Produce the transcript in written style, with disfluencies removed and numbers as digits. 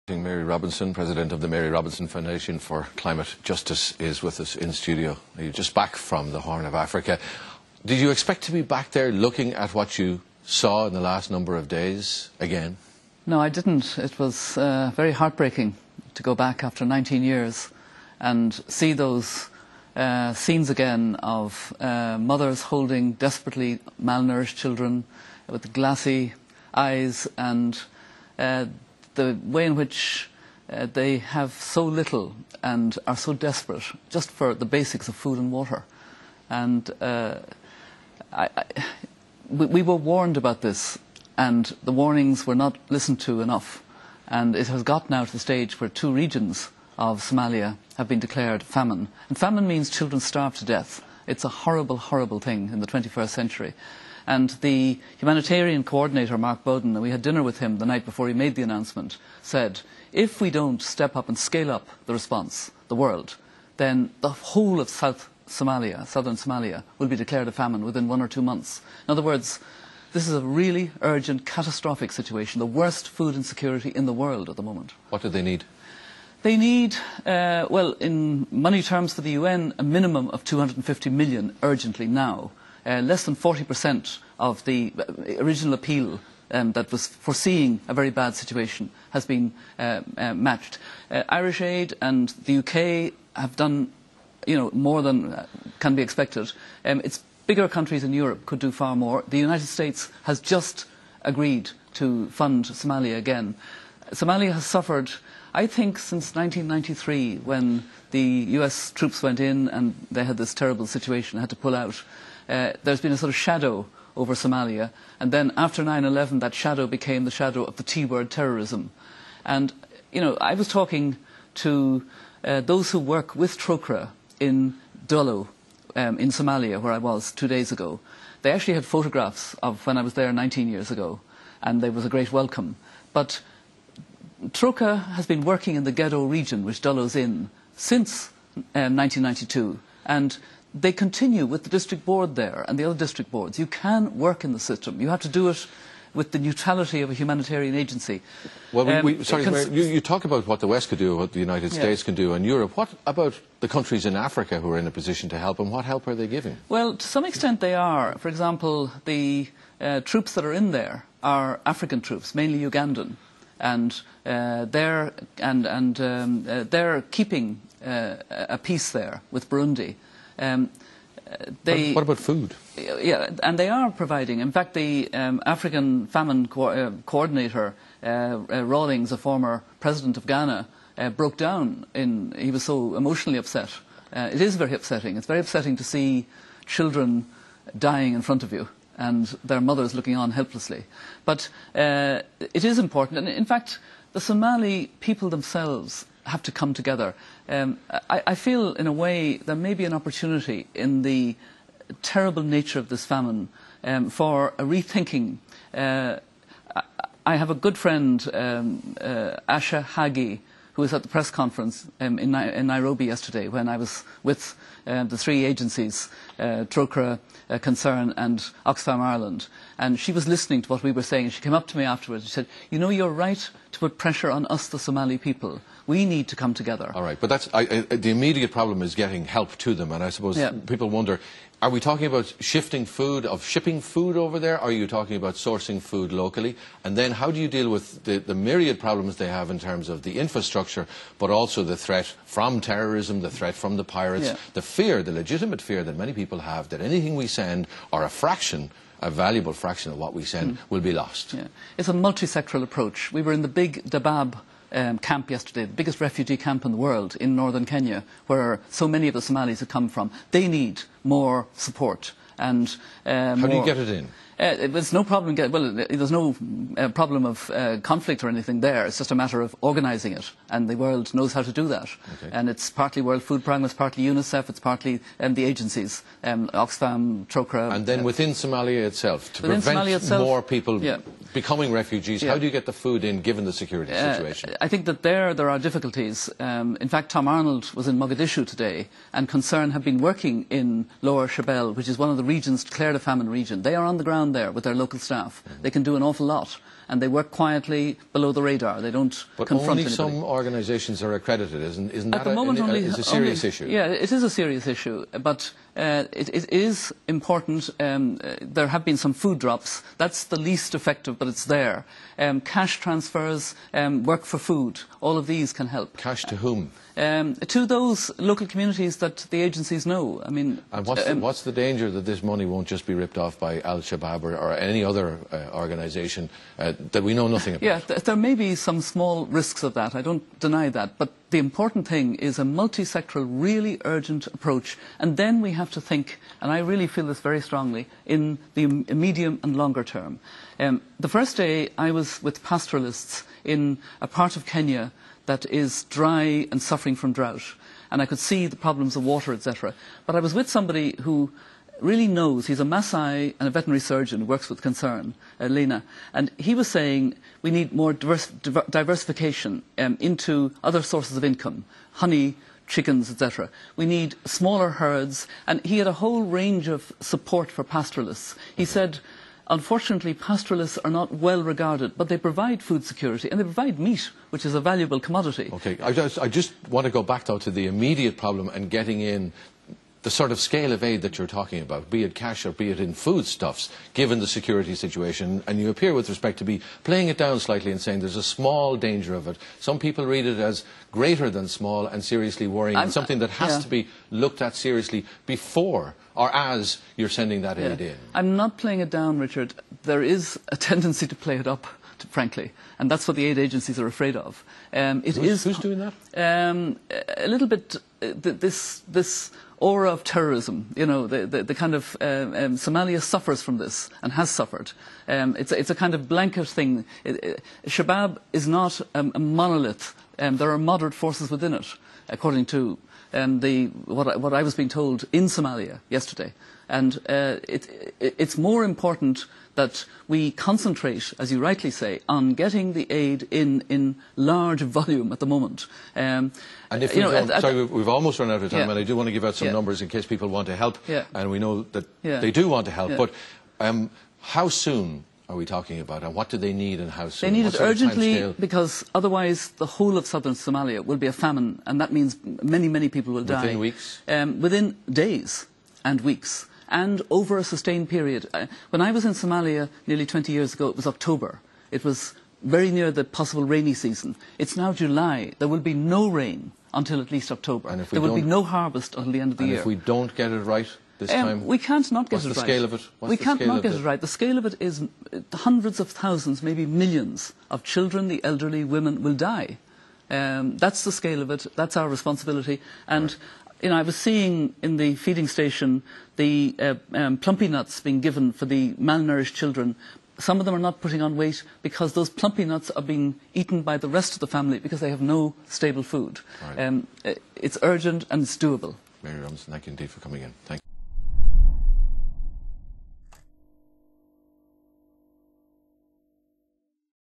Mary Robinson, President of the Mary Robinson Foundation for Climate Justice, is with us in studio. You're just back from the Horn of Africa. Did you expect to be back there looking at what you saw in the last number of days again? No, I didn't. It was very heartbreaking to go back after 19 years and see those scenes again of mothers holding desperately malnourished children with glassy eyes, and the way in which they have so little and are so desperate just for the basics of food and water. And we were warned about this, and the warnings were not listened to enough. And it has got now to the stage where 2 regions of Somalia have been declared famine. And famine means children starve to death. It's a horrible, horrible thing in the 21st century. And the humanitarian coordinator, Mark Bowden, and we had dinner with him the night before he made the announcement, said, if we don't step up and scale up the response, the world, then the whole of southern Somalia, will be declared a famine within 1 or 2 months. In other words, this is a really urgent, catastrophic situation, the worst food insecurity in the world at the moment. What do they need? They need, well, in money terms for the UN, a minimum of 250 million urgently now. Less than 40% of the original appeal that was foreseeing a very bad situation has been matched. Irish Aid and the UK have done, more than can be expected. It's bigger countries in Europe could do far more. The United States has just agreed to fund Somalia again. Somalia has suffered, I think, since 1993, when the US troops went in and they had this terrible situation, had to pull out. There's been a sort of shadow over Somalia, and then after 9/11 that shadow became the shadow of the T-word terrorism. And, I was talking to those who work with Trócaire in Dolo, in Somalia, where I was 2 days ago. They actually had photographs of when I was there 19 years ago, and there was a great welcome. But Trócaire has been working in the Ghetto region, which Dolo's in, since 1992, and they continue with the district board there and the other district boards. You can work in the system. You have to do it with the neutrality of a humanitarian agency. Well, you talk about what the West could do, what the United States can do, and Europe. What about the countries in Africa who are in a position to help, and what help are they giving? Well, to some extent they are. For example, the troops that are in there are African troops, mainly Ugandan, and they're keeping a peace there with Burundi. What about food? Yeah, and they are providing. In fact, the African famine coordinator, Rawlings, a former president of Ghana, broke down. He was so emotionally upset. It is very upsetting. It's very upsetting to see children dying in front of you and their mothers looking on helplessly. But it is important. And in fact, the Somali people themselves have to come together. I feel, in a way, there may be an opportunity in the terrible nature of this famine for a rethinking. I have a good friend, Asha Hagi, who was at the press conference in Nairobi yesterday when I was with the 3 agencies, Trócaire, Concern and Oxfam Ireland. And she was listening to what we were saying. She came up to me afterwards and she said, you're right to put pressure on us, the Somali people. We need to come together. All right, but the immediate problem is getting help to them. And I suppose people wonder, are we talking about shipping food over there? Or are you talking about sourcing food locally? And then how do you deal with the myriad problems they have in terms of the infrastructure, but also the threat from terrorism, the threat from the pirates, the fear, the legitimate fear that many people have that anything we send, or a valuable fraction of what we send, will be lost? Yeah. It's a multi-sectoral approach. We were in the big Dadaab camp yesterday, the biggest refugee camp in the world in northern Kenya, where so many of the Somalis have come from. They need more support. And how do you get it in? There's no problem. There's no problem of conflict or anything there. It's just a matter of organising it, and the world knows how to do that. Okay. And it's partly World Food Programme, it's partly UNICEF, it's partly the agencies, Oxfam, Trócaire. And then within Somalia itself, to prevent more people becoming refugees, how do you get the food in, given the security situation? I think that there are difficulties. In fact, Tom Arnold was in Mogadishu today, and Concern have been working in Lower Shabelle, which is one of the regions declared a famine region. They are on the ground there with their local staff. They can do an awful lot. and they work quietly below the radar. They don't confront anybody. But only some organisations are accredited, isn't that At the moment, a serious issue? Yeah, it is a serious issue, but it is important. There have been some food drops. That's the least effective, but it's there. Cash transfers, work for food, all of these can help. Cash to whom? To those local communities that the agencies know. I mean, and what's the danger that this money won't just be ripped off by Al-Shabaab or any other organisation that we know nothing about? Yeah, there may be some small risks of that. I don't deny that. But the important thing is a multi-sectoral, really urgent approach. And then we have to think, and I really feel this very strongly, in the medium and longer term. The first day I was with pastoralists in a part of Kenya that is dry and suffering from drought. And I could see the problems of water, etc. But I was with somebody who really knows. He's a Maasai and a veterinary surgeon who works with Concern, Lena. And he was saying we need more diversification into other sources of income, honey, chickens, etc. We need smaller herds. And he had a whole range of support for pastoralists. He said, unfortunately, pastoralists are not well regarded, but they provide food security and they provide meat, which is a valuable commodity. Okay, I just want to go back, though, to the immediate problem and getting in the sort of scale of aid that you're talking about, be it cash or be it in foodstuffs, given the security situation. And you appear, with respect, to be playing it down slightly and saying there's a small danger of it. Some people read it as greater than small and seriously worrying, and something that has to be looked at seriously before or as you're sending that aid in. I'm not playing it down, Richard. There is a tendency to play it up, frankly, and that's what the aid agencies are afraid of. Who's doing that? A little bit this aura of terrorism. You know, the kind of Somalia suffers from this and has suffered. It's a kind of blanket thing. Shabab is not a monolith. There are moderate forces within it, according to what I was being told in Somalia yesterday. And it's more important that we concentrate, as you rightly say, on getting the aid in large volume at the moment. And if we've almost run out of time, and I do want to give out some numbers in case people want to help, and we know that they do want to help. But how soon are we talking about, and what do they need and how soon? They need it urgently, because otherwise the whole of southern Somalia will be a famine, and that means many, many people will die. Within weeks? Within days and weeks, and over a sustained period. When I was in Somalia nearly 20 years ago, it was October. It was very near the possible rainy season. It's now July. There will be no rain until at least October. And there will be no harvest until the end of the year. And if we don't get it right this time? We can't not get it right. What's the scale of it? We can't not get it right. The scale of it is hundreds of thousands, maybe millions of children, the elderly, women will die. That's the scale of it. That's our responsibility. And you know, I was seeing in the feeding station the plumpy nuts being given for the malnourished children. Some of them are not putting on weight because those plumpy nuts are being eaten by the rest of the family because they have no stable food. Right. It's urgent and it's doable. Mary Robinson, thank you indeed for coming in. Thank you.